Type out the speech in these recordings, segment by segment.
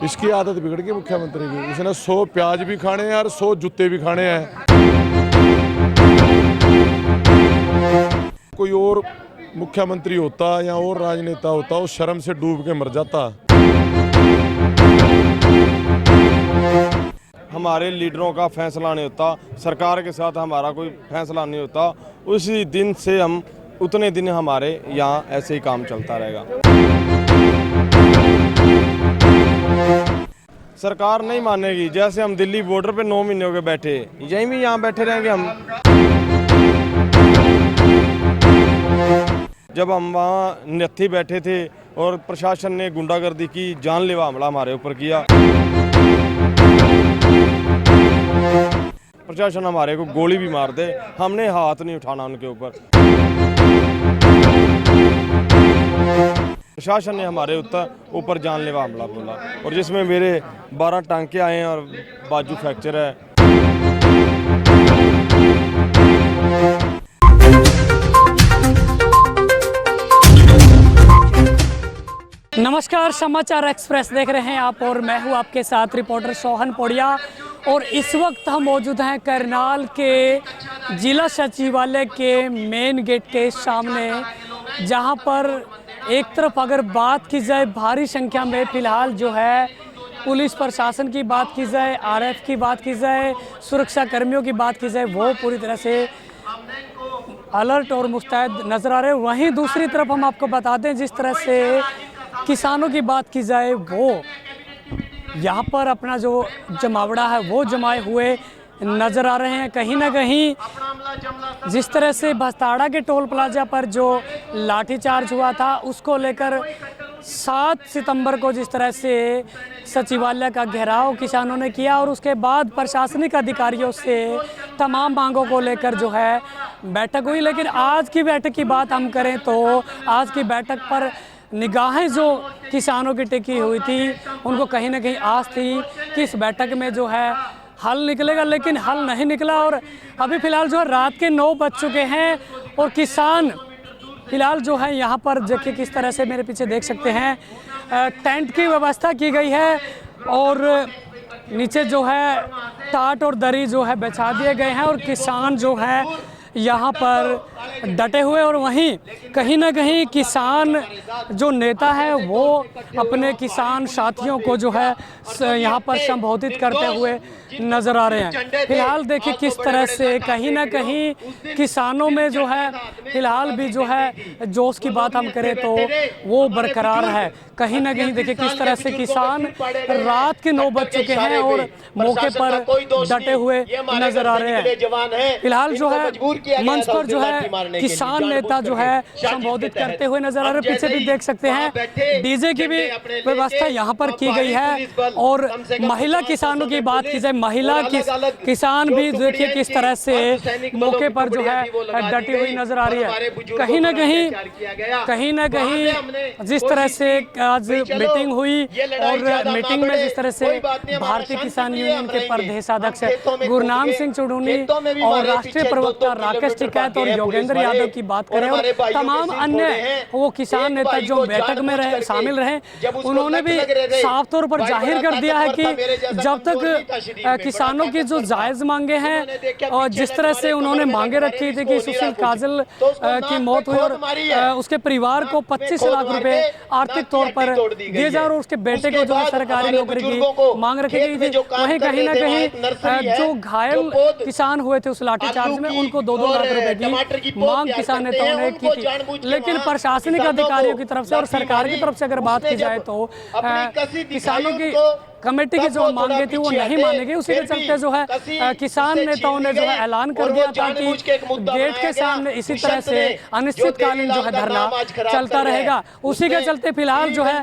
इसकी आदत बिगड़ गई मुख्यमंत्री की। इसने 100 प्याज भी खाने हैं और 100 जूते भी खाने हैं। कोई और मुख्यमंत्री होता या और राजनेता होता, वो शर्म से डूब के मर जाता। हमारे लीडरों का फैसला नहीं होता, सरकार के साथ हमारा कोई फैसला नहीं होता, उसी दिन से हम उतने दिन हमारे यहाँ ऐसे ही काम चलता रहेगा। सरकार नहीं मानेगी। जैसे हम दिल्ली बॉर्डर पे 9 महीने हो गए बैठे, यहीं भी यहाँ बैठे रहेंगे हम। जब हम वहाँ नत्थी बैठे थे और प्रशासन ने गुंडागर्दी की, जानलेवा हमला हमारे ऊपर किया, प्रशासन हमारे को गोली भी मार दे, हमने हाथ नहीं उठाना उनके ऊपर। प्रशासन ने हमारे ऊपर जानलेवा हमला बोला, और जिसमें मेरे 12 टांके आए हैं और बाजू फ्रैक्चर है। नमस्कार, समाचार एक्सप्रेस देख रहे हैं आप और मैं हूं आपके साथ रिपोर्टर सोहन पोड़िया। और इस वक्त हम मौजूद हैं करनाल के जिला सचिवालय के मेन गेट के सामने, जहां पर एक तरफ अगर बात की जाए भारी संख्या में फ़िलहाल जो है पुलिस प्रशासन की बात की जाए, आरएफ की बात की जाए, सुरक्षा कर्मियों की बात की जाए, वो पूरी तरह से अलर्ट और मुस्तैद नज़र आ रहे हैं। वहीं दूसरी तरफ हम आपको बता दें, जिस तरह से किसानों की बात की जाए, वो यहाँ पर अपना जो जमावड़ा है वो जमाए हुए नज़र आ रहे हैं। कहीं ना कहीं जिस तरह से बस्ताड़ा के टोल प्लाजा पर जो लाठीचार्ज हुआ था, उसको लेकर 7 सितंबर को जिस तरह से सचिवालय का घेराव किसानों ने किया और उसके बाद प्रशासनिक अधिकारियों से तमाम मांगों को लेकर जो है बैठक हुई। लेकिन आज की बैठक की बात हम करें तो आज की बैठक पर निगाहें जो किसानों की टिकी हुई थी, उनको कहीं ना कहीं आस थी कि इस बैठक में जो है हल निकलेगा, लेकिन हल नहीं निकला। और अभी फ़िलहाल जो है रात के 9 बज चुके हैं और किसान फ़िलहाल जो है यहाँ पर देखिए किस तरह से मेरे पीछे देख सकते हैं टेंट की व्यवस्था की गई है और नीचे जो है टाट और दरी जो है बिछा दिए गए हैं और किसान जो है यहाँ पर डटे हुए। और वहीं कहीं ना कहीं किसान जो नेता है वो अपने किसान साथियों को जो है यहाँ पर संबोधित करते हुए नज़र आ रहे हैं। फिलहाल देखिए किस तरह से कहीं ना कहीं किसानों में जो है फिलहाल भी जो है जोश की बात हम करें तो वो बरकरार है। कहीं ना कहीं देखिए किस तरह से किसान रात के 9 बज चुके हैं और मौके पर डटे हुए नज़र आ रहे हैं। फिलहाल जो है मंच पर जो है किसान नेता जो है संबोधित करते हुए नजर आ रहे हैं। पीछे भी देख सकते हैं डीजे की भी व्यवस्था यहाँ पर की गई है। और महिला किसानों की बात की जाए, महिला किसान भी देखिए किस तरह से मौके पर जो है डटी हुई नजर आ रही है। कहीं ना कहीं जिस तरह से आज मीटिंग हुई और मीटिंग में जिस तरह से भारतीय किसान यूनियन के प्रदेशाध्यक्ष गुरनाम सिंह चुड़ूनी और राष्ट्रीय प्रवक्ता राकेश टिकैत और योगेंद्र यादव की बात करें और तमाम अन्य वो किसान नेता जो बैठक में शामिल रहे, उन्होंने भी साफ तौर पर जाहिर कर दिया है कि जब तक किसानों की जो जायज़ मांगे हैं और जिस तरह से उन्होंने मांगे रखी थी कि सुशील काजल की मौत हुई और उसके परिवार को 25 लाख रुपए आर्थिक तौर पर दिए जाए और उसके बेटे को जो सरकारी नौकरी की मांग रखी गई थी, वहीं कहीं ना कहीं जो घायल किसान हुए थे उस लाठीचार्ज में उनको 2-2 लाख रुपए की मांग किसान नेताओं ने की थी। लेकिन प्रशासनिक अधिकारियों की तरफ से और सरकार की तरफ से अगर बात की जाए तो किसानों की कमेटी की जो मांगे थी वो नहीं मानी गई। उसी के चलते जो है किसान नेताओं ने जो है ऐलान कर दिया था कि गेट के सामने इसी तरह से अनिश्चितकालीन जो है धरना चलता रहेगा। उसी के चलते फिलहाल जो है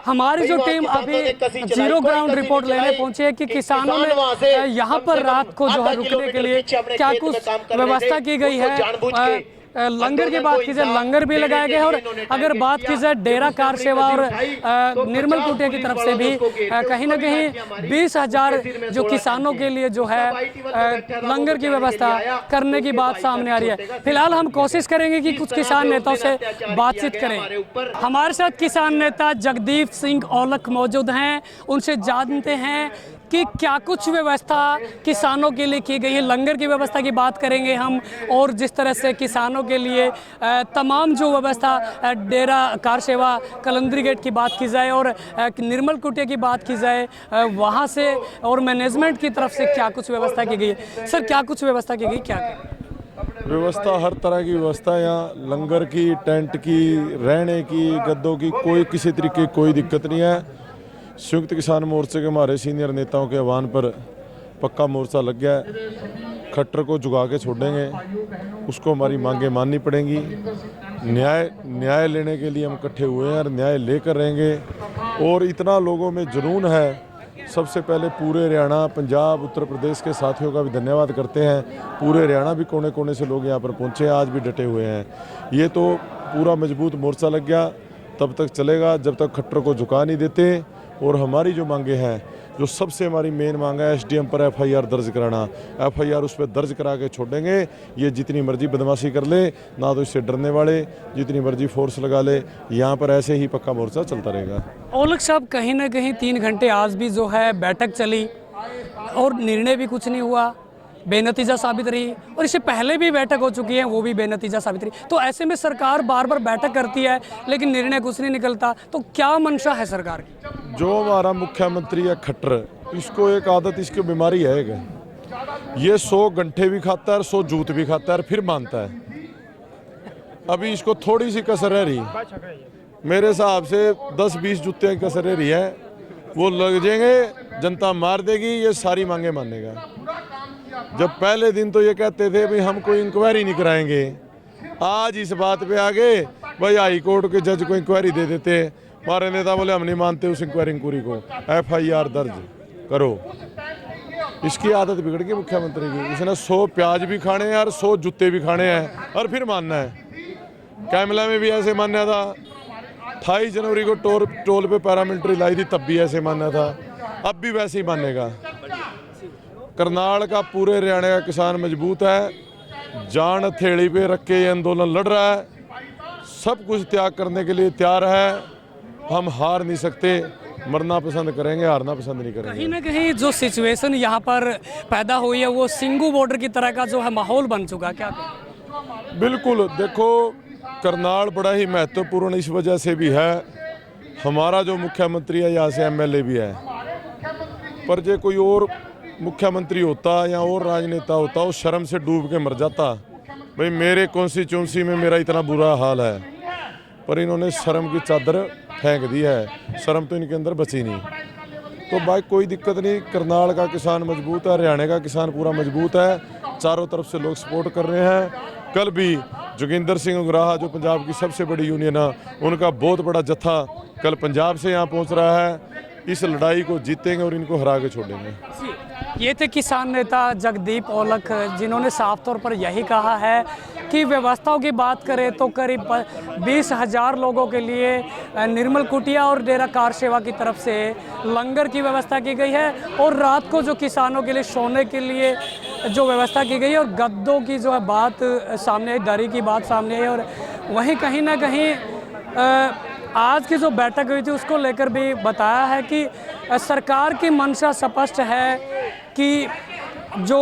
हमारी जो टीम अभी जीरो ग्राउंड रिपोर्ट लेने पहुंची है कि किसानों ने यहाँ पर रात को जो है रुकने के लिए क्या कुछ व्यवस्था की गई है। लंगर की बात की जाए, लंगर भी लगाया गया है। और अगर बात की जाए डेरा कार सेवा और निर्मल कुटिया की तरफ से भी कहीं ना कहीं 20,000 जो किसानों के लिए जो है लंगर की व्यवस्था करने की बात सामने आ रही है। फिलहाल हम कोशिश करेंगे कि कुछ किसान नेताओं से बातचीत करें। हमारे साथ किसान नेता जगदीप सिंह औलख मौजूद हैं, उनसे जानते हैं कि क्या कुछ व्यवस्था किसानों के लिए की गई है। लंगर की व्यवस्था की बात करेंगे हम, और जिस तरह से किसानों के लिए तमाम जो व्यवस्था डेरा कार सेवा कलंदरी गेट की बात की जाए और निर्मल कुटिया की बात की जाए, वहाँ से और मैनेजमेंट की तरफ से क्या कुछ व्यवस्था की गई है। सर, क्या कुछ व्यवस्था की गई, क्या व्यवस्था हर तरह की व्यवस्था यहाँ, लंगर की, टेंट की, रहने की, गद्दों की, कोई किसी तरीके की कोई दिक्कत नहीं है। संयुक्त किसान मोर्चे के हमारे सीनियर नेताओं के आह्वान पर पक्का मोर्चा लग गया है। खट्टर को जुगा के छोड़ेंगे, उसको हमारी मांगें माननी पड़ेंगी। न्याय लेने के लिए हम इकट्ठे हुए हैं और न्याय लेकर रहेंगे। और इतना लोगों में जुनून है, सबसे पहले पूरे हरियाणा, पंजाब, उत्तर प्रदेश के साथियों का भी धन्यवाद करते हैं। पूरे हरियाणा भी कोने कोने से लोग यहाँ पर पहुँचे, आज भी डटे हुए हैं। ये तो पूरा मजबूत मोर्चा लग गया, तब तक चलेगा जब तक खट्टर को झुका नहीं देते। और हमारी जो मांगे हैं, जो सबसे हमारी मेन मांग है, एसडीएम पर एफआईआर दर्ज कराना। एफआईआर उस पर दर्ज करा के छोड़ेंगे। ये जितनी मर्जी बदमाशी कर ले, ना तो इससे डरने वाले, जितनी मर्जी फोर्स लगा ले, यहाँ पर ऐसे ही पक्का मोर्चा चलता रहेगा। औलख साहब, कहीं ना कहीं 3 घंटे आज भी जो है बैठक चली और निर्णय भी कुछ नहीं हुआ, बेनतीजा साबित रही। और इससे पहले भी बैठक हो चुकी है, वो भी बेनतीजा साबित रही। तो ऐसे में सरकार बार बार बैठक करती है लेकिन निर्णय कुछ नहीं निकलता, तो क्या मंशा है सरकार की? जो हमारा मुख्यमंत्री है खट्टर, इसको एक आदत, इसकी बीमारी है कि ये 100 घंटे भी खाता है और 100 जूत भी खाता है और फिर मानता है। अभी इसको थोड़ी सी कसर रह रही, मेरे हिसाब से 10-20 जूते की कसर रह रही है। वो लग जाएंगे, जनता मार देगी, ये सारी मांगे मानेगा। जब पहले दिन तो ये कहते थे भाई हम कोई इंक्वायरी नहीं कराएंगे, आज इस बात पे आ गए भाई हाई कोर्ट के जज को इंक्वायरी दे देते। हमारे नेता बोले हम नहीं मानते उस इंक्वायरी को, एफआईआर दर्ज करो। इसकी आदत बिगड़ गई मुख्यमंत्री की। इसने 100 प्याज भी खाने हैं और 100 जूते भी खाने हैं और फिर मानना है। कैमला में भी ऐसे मानना था, 28 जनवरी को टोल पे पैरामिलिट्री लाई थी, तब भी ऐसे मानना था, अब भी वैसे ही मानेगा। करनाल का, पूरे हरियाणा का किसान मजबूत है, जान हथेली पे रख के ये आंदोलन लड़ रहा है, सब कुछ त्याग करने के लिए तैयार है। हम हार नहीं सकते, मरना पसंद करेंगे, हारना पसंद नहीं करेंगे। कहीं ना कहीं जो सिचुएशन यहाँ पर पैदा हुई है वो सिंगू बॉर्डर की तरह का जो है माहौल बन चुका, क्या कहें? बिल्कुल, देखो करनाल बड़ा ही महत्वपूर्ण इस वजह से भी है, हमारा जो मुख्यमंत्री है यहाँ से एमएलए भी है। पर जो कोई और मुख्यमंत्री होता या और राजनेता होता, वो शर्म से डूब के मर जाता, भाई मेरे कॉन्स्टिट्यूंसी में मेरा इतना बुरा हाल है। पर इन्होंने शर्म की चादर फेंक दी है, शर्म तो इनके अंदर बची नहीं। तो भाई कोई दिक्कत नहीं, करनाल का किसान मजबूत है, हरियाणा का किसान पूरा मजबूत है, चारों तरफ से लोग सपोर्ट कर रहे हैं। कल भी जोगिंदर सिंह उगराहा, जो पंजाब की सबसे बड़ी यूनियन है, उनका बहुत बड़ा जत्था कल पंजाब से यहाँ पहुँच रहा है। इस लड़ाई को जीतेंगे और इनको हरा के छोड़ेंगे। ये थे किसान नेता जगदीप औलख, जिन्होंने साफ तौर पर यही कहा है कि व्यवस्थाओं की बात करें तो करीब 20,000 लोगों के लिए निर्मल कुटिया और डेरा कार सेवा की तरफ से लंगर की व्यवस्था की गई है। और रात को जो किसानों के लिए सोने के लिए जो व्यवस्था की गई है, और गद्दों की जो है बात सामने आई, दरी की बात सामने आई। और वहीं कहीं ना कहीं आज की जो बैठक हुई थी उसको लेकर भी बताया है कि सरकार की मंशा स्पष्ट है कि जो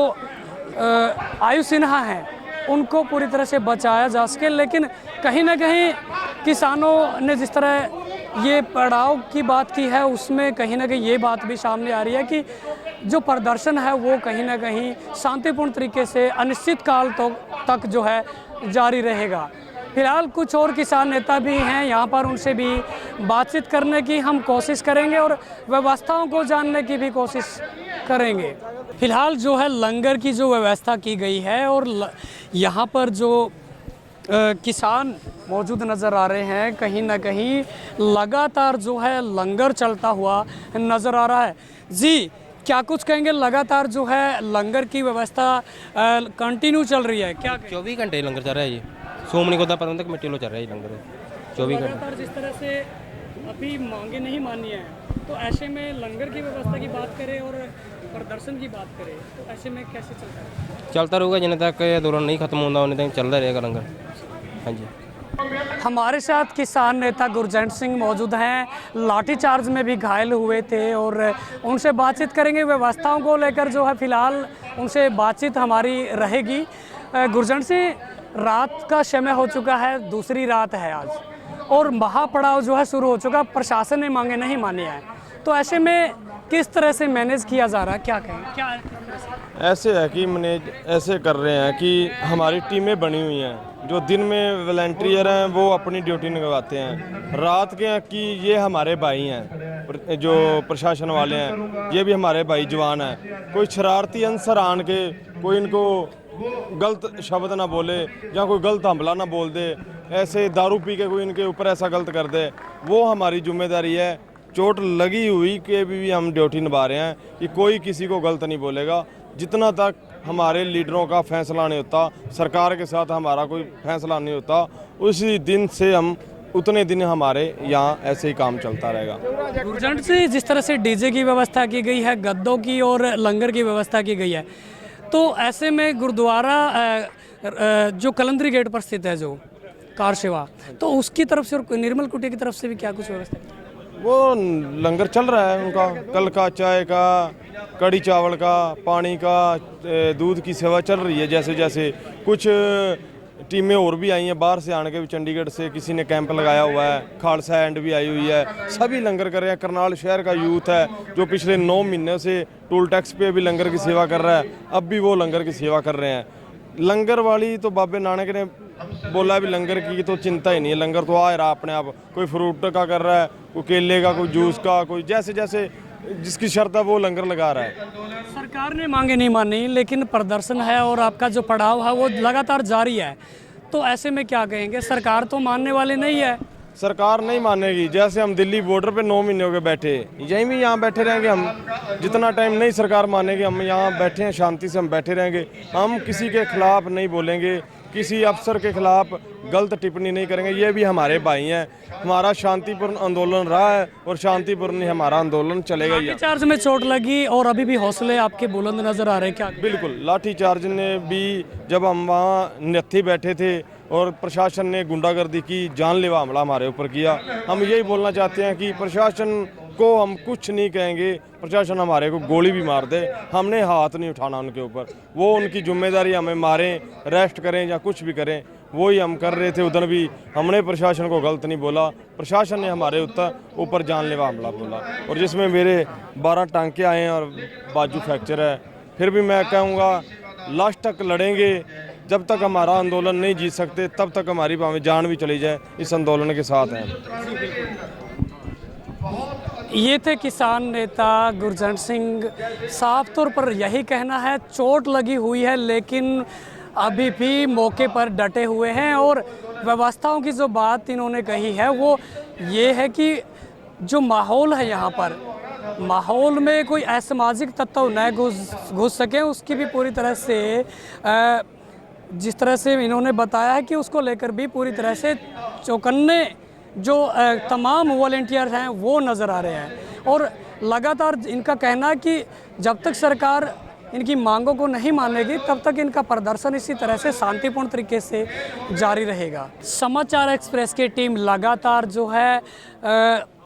आयु सिन्हा हैं उनको पूरी तरह से बचाया जा सके। लेकिन कहीं ना कहीं किसानों ने जिस तरह ये पड़ाव की बात की है, उसमें कहीं ना कहीं ये बात भी सामने आ रही है कि जो प्रदर्शन है वो कहीं ना कहीं शांतिपूर्ण तरीके से अनिश्चित काल तक जो है जारी रहेगा। फिलहाल कुछ और किसान नेता भी हैं यहाँ पर, उनसे भी बातचीत करने की हम कोशिश करेंगे और व्यवस्थाओं को जानने की भी कोशिश करेंगे। फिलहाल जो है लंगर की जो व्यवस्था की गई है और यहाँ पर जो किसान मौजूद नज़र आ रहे हैं, कहीं ना कहीं लगातार जो है लंगर चलता हुआ नज़र आ रहा है। जी, क्या कुछ कहेंगे? लगातार जो है लंगर की व्यवस्था कंटिन्यू चल रही है क्या? 24 घंटे लंगर चल रहा है जी। ਸ਼੍ਰੋਮਣੀ ਗੁਰਦੁਆਰਾ ਪ੍ਰਬੰਧਕ ਕਮੇਟੀ ਵੱਲੋਂ ਚੱਲ ਰਿਹਾ ਜੀ ਲੰਗਰ 24 घंटे। लगातार जिस तरह से अभी मांगे नहीं मानी है, तो ऐसे में लंगर की व्यवस्था की बात करें और प्रदर्शन की बात करें तो ऐसे में कैसे चलता है? चलता रहूगा जिन्हें तक ये आंदोलन नहीं खत्म होता उन्हें तक चलता रहेगा लंगर। हाँ जी। हमारे साथ किसान नेता गुरजंट सिंह मौजूद हैं। लाठीचार्ज में भी घायल हुए थे और उनसे बातचीत करेंगे। व्यवस्थाओं को लेकर जो है फिलहाल उनसे बातचीत हमारी रहेगी। गुरजंट सिंह, रात का समय हो चुका है, दूसरी रात है आज, और महापड़ाव जो है शुरू हो चुका। प्रशासन ने मांगे नहीं मानी है, तो ऐसे में किस तरह से मैनेज किया जा रहा है, क्या कहें? क्या ऐसे है कि मैनेज ऐसे कर रहे हैं कि हमारी टीमें बनी हुई हैं, जो दिन में वॉलंटियर हैं वो अपनी ड्यूटी निभाते हैं, रात के हैं कि ये हमारे भाई हैं, जो प्रशासन वाले हैं ये भी हमारे भाई जवान हैं। कोई शरारती अंसर आन के कोई इनको गलत शब्द ना बोले या कोई गलत हमला ना बोल दे, ऐसे दारू पी के कोई इनके ऊपर ऐसा गलत कर दे, वो हमारी जिम्मेदारी है। चोट लगी हुई के भी हम ड्यूटी निभा रहे हैं कि कोई किसी को गलत नहीं बोलेगा। जितना तक हमारे लीडरों का फैसला नहीं होता, सरकार के साथ हमारा कोई फैसला नहीं होता, उसी दिन से हम उतने दिन हमारे यहाँ ऐसे ही काम चलता रहेगा। गुरजंट से जिस तरह से डीजे की व्यवस्था की गई है, गद्दों की और लंगर की व्यवस्था की गई है, तो ऐसे में गुरुद्वारा जो कलंदरी गेट पर स्थित है जो कार सेवा, तो उसकी तरफ से और निर्मल कुटिया की तरफ से भी क्या कुछ व्यवस्था है? वो लंगर चल रहा है उनका, कल का चाय का, कड़ी चावल का, पानी का, दूध की सेवा चल रही है। जैसे जैसे कुछ टीमें और भी आई हैं बाहर से आने के, भी चंडीगढ़ से किसी ने कैंप लगाया हुआ है, खालसा एंड भी आई हुई है, सभी लंगर कर रहे हैं। करनाल शहर का यूथ है जो पिछले 9 महीने से टोल टैक्स पे भी लंगर की सेवा कर रहा है, अब भी वो लंगर की सेवा कर रहे हैं। लंगर वाली तो बाबे नानक ने बोला भी लंगर की तो चिंता ही नहीं है, लंगर तो आ रहा अपने आप। कोई फ्रूट का कर रहा है, कोई केले का, कोई जूस का, कोई जैसे जैसे जिसकी शर्त है वो लंगर लगा रहा है। सरकार ने मांगे नहीं मानी, लेकिन प्रदर्शन है और आपका जो पड़ाव है वो लगातार जारी है, तो ऐसे में क्या कहेंगे? सरकार तो मानने वाली नहीं है। सरकार नहीं मानेगी। जैसे हम दिल्ली बॉर्डर पे 9 महीने हो गए बैठे, यहीं भी यहाँ बैठे रहेंगे हम जितना टाइम नहीं सरकार मानेगी। हम यहाँ बैठे हैं, शांति से हम बैठे रहेंगे। हम किसी के खिलाफ नहीं बोलेंगे, किसी अफसर के खिलाफ गलत टिप्पणी नहीं करेंगे। ये भी हमारे भाई हैं। हमारा शांतिपूर्ण आंदोलन रहा है और शांतिपूर्ण ही हमारा आंदोलन चलेगा। लाठीचार्ज में चोट लगी और अभी भी हौसले आपके बुलंद नजर आ रहे हैं, क्या? बिल्कुल, लाठीचार्ज ने भी, जब हम वहाँ नत्थी बैठे थे और प्रशासन ने गुंडागर्दी की, जानलेवा हमला हमारे ऊपर किया, हम यही बोलना चाहते हैं कि प्रशासन को हम कुछ नहीं कहेंगे। प्रशासन हमारे को गोली भी मार दे, हमने हाथ नहीं उठाना उनके ऊपर। वो उनकी जिम्मेदारी, हमें मारें, अरेस्ट करें या कुछ भी करें, वो ही हम कर रहे थे। उधर भी हमने प्रशासन को गलत नहीं बोला, प्रशासन ने हमारे ऊपर जानलेवा हमला बोला, और जिसमें मेरे 12 टांके आए हैं और बाजू फ्रैक्चर है। फिर भी मैं कहूँगा लास्ट तक लड़ेंगे। जब तक हमारा आंदोलन नहीं जीत सकते तब तक हमारी भावें जान भी चली जाए, इस आंदोलन के साथ हैं। ये थे किसान नेता गुरजंट सिंह। साफ तौर पर यही कहना है, चोट लगी हुई है लेकिन अभी भी मौके पर डटे हुए हैं, और व्यवस्थाओं की जो बात इन्होंने कही है वो ये है कि जो माहौल है यहाँ पर, माहौल में कोई असामाजिक तत्व न घुस सके, उसकी भी पूरी तरह से जिस तरह से इन्होंने बताया है कि उसको लेकर भी पूरी तरह से चौकन्ने जो तमाम वॉलंटियर हैं वो नज़र आ रहे हैं। और लगातार इनका कहना है कि जब तक सरकार इनकी मांगों को नहीं मानेगी तब तक इनका प्रदर्शन इसी तरह से शांतिपूर्ण तरीके से जारी रहेगा। समाचार एक्सप्रेस की टीम लगातार जो है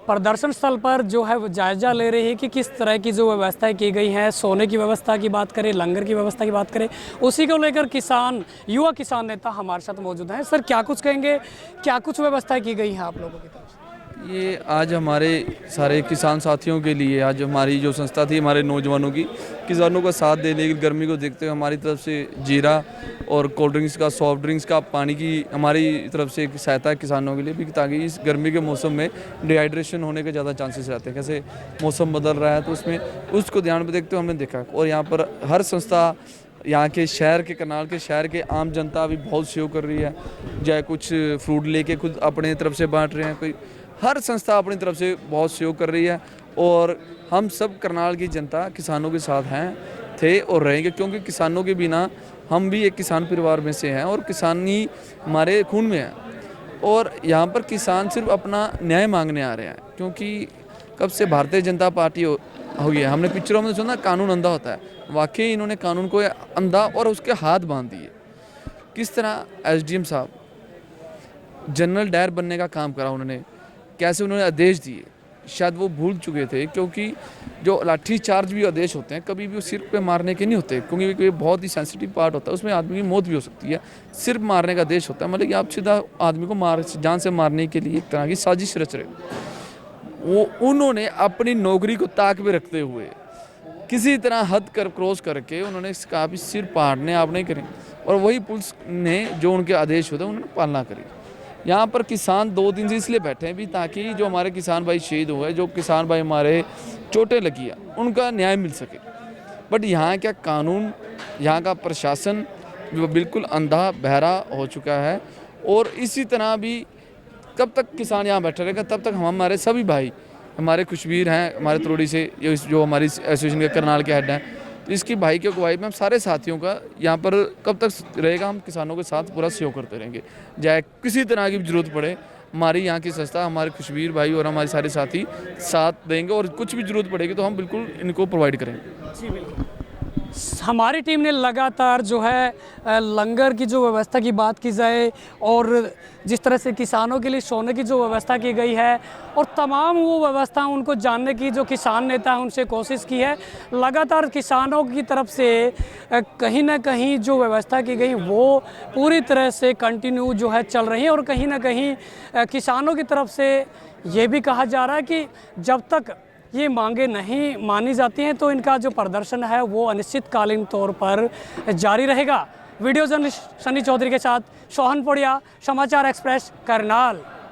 प्रदर्शन स्थल पर जो है जायजा ले रही है कि किस तरह की जो व्यवस्थाएं की गई हैं। सोने की व्यवस्था की बात करें, लंगर की व्यवस्था की बात करें, उसी को लेकर युवा किसान नेता हमारे साथ मौजूद हैं। सर, क्या कुछ कहेंगे, क्या कुछ व्यवस्थाएं की गई हैं आप लोगों की तरफ से? ये आज हमारे सारे किसान साथियों के लिए, आज हमारी जो संस्था थी हमारे नौजवानों की, किसानों का साथ देने की, गर्मी को देखते हुए हमारी तरफ से जीरा और कोल्ड ड्रिंक्स का, सॉफ्ट ड्रिंक्स का, पानी की हमारी तरफ से एक सहायता है किसानों के लिए भी, ताकि इस गर्मी के मौसम में डिहाइड्रेशन होने के ज़्यादा चांसेस रहते हैं। कैसे मौसम बदल रहा है तो उसमें उसको ध्यान में देखते हुए हमने देखा। और यहाँ पर हर संस्था, यहाँ के शहर के, करनाल के शहर के आम जनता भी बहुत सहयोग कर रही है। चाहे कुछ फ्रूट लेके खुद अपने तरफ से बांट रहे हैं, कोई हर संस्था अपनी तरफ से बहुत सहयोग कर रही है। और हम सब करनाल की जनता किसानों के साथ हैं। थे और रहेंगे, क्योंकि किसानों के बिना हम भी एक किसान परिवार में से हैं और किसानी हमारे खून में है। और यहाँ पर किसान सिर्फ अपना न्याय मांगने आ रहे हैं, क्योंकि कब से भारतीय जनता पार्टी हो गई है। हमने पिक्चरों में सुना कानून अंधा होता है, वाकई इन्होंने कानून को अंधा और उसके हाथ बांध दिए। किस तरह एसडीएम साहब जनरल डायर बनने का काम करा उन्होंने, कैसे उन्होंने आदेश दिए, शायद वो भूल चुके थे, क्योंकि जो लाठी चार्ज भी आदेश होते हैं कभी भी वो सिर पे मारने के नहीं होते, क्योंकि बहुत ही सेंसिटिव पार्ट होता है, उसमें आदमी की मौत भी हो सकती है। सिर्फ मारने का आदेश होता है, मतलब कि आप सीधा आदमी को जान से मारने के लिए एक तरह की साजिश रच रहे। वो उन्होंने अपनी नौकरी को ताक में रखते हुए किसी तरह हद कर क्रॉस करके उन्होंने कहा भी सिर फाड़ने आप नहीं करें, और वही पुलिस ने जो उनके आदेश होते हैं उन्होंने पालना करी। यहाँ पर किसान 2 दिन से इसलिए बैठे हैं भी ताकि जो हमारे किसान भाई शहीद हुए, जो किसान भाई हमारे चोटें लगी है, उनका न्याय मिल सके। बट यहाँ क्या कानून, यहाँ का प्रशासन बिल्कुल अंधा बहरा हो चुका है। और इसी तरह भी कब तक किसान यहाँ बैठे रहेगा, तब तक हमारे सभी भाई, हमारे खुशबीर हैं हमारे तरोड़ी से, जो हमारी एसोसिएशन के करनाल के हेड हैं, तो इसकी भाई की अगुवाई में हम सारे साथियों का यहाँ पर कब तक रहेगा, हम किसानों के साथ पूरा सहयोग करते रहेंगे। चाहे किसी तरह की जरूरत पड़े, हमारी यहाँ की संस्था, हमारे खुशबीर भाई और हमारे सारे साथी साथ देंगे, और कुछ भी जरूरत पड़ेगी तो हम बिल्कुल इनको प्रोवाइड करेंगे। जी बिल्कुल। हमारी टीम ने लगातार जो है लंगर की जो व्यवस्था की बात की जाए, और जिस तरह से किसानों के लिए सोने की जो व्यवस्था की गई है, और तमाम वो व्यवस्था उनको जानने की जो किसान नेता हैं उनसे कोशिश की है। लगातार किसानों की तरफ से कहीं ना कहीं जो व्यवस्था की गई वो पूरी तरह से कंटिन्यू जो है चल रही है, और कहीं ना कहीं किसानों की तरफ से ये भी कहा जा रहा है कि जब तक ये मांगे नहीं मानी जाती हैं तो इनका जो प्रदर्शन है वो अनिश्चितकालीन तौर पर जारी रहेगा। वीडियो जर्नलिस्ट सनी चौधरी के साथ सोहन पौड़िया, समाचार एक्सप्रेस, करनाल।